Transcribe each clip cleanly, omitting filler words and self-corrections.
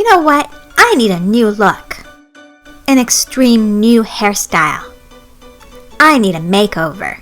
You know what? I need a new look. An extreme new hairstyle. I need a makeover.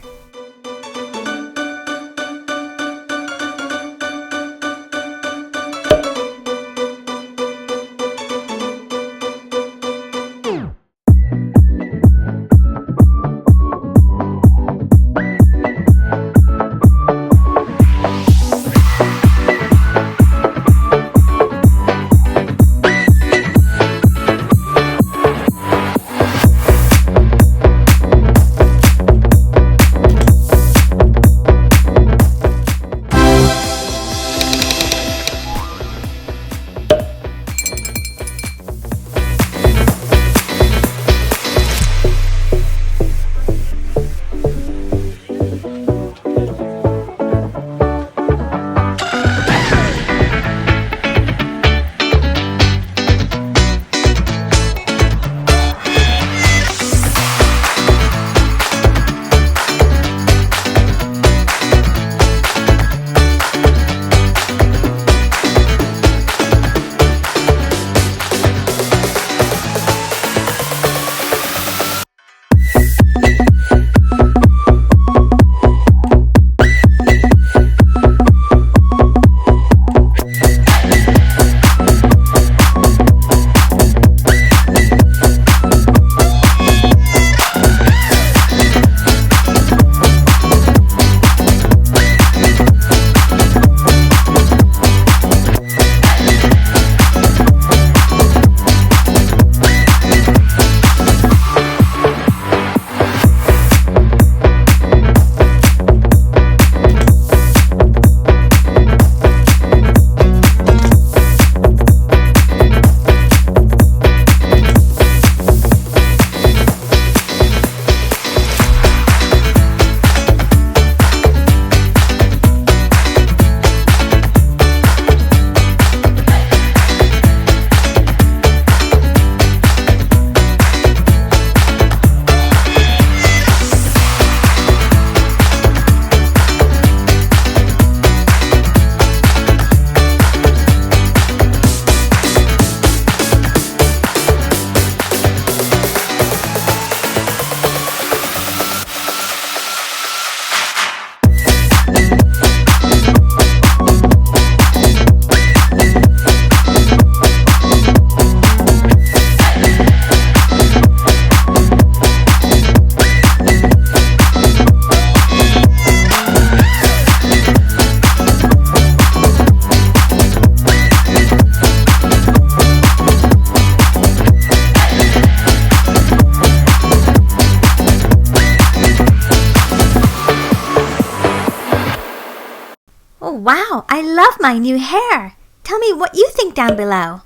Oh wow, I love my new hair. Tell me what you think down below.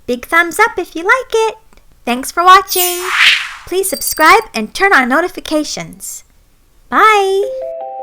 Big thumbs up if you like it. Thanks for watching. Please subscribe and turn on notifications. Bye.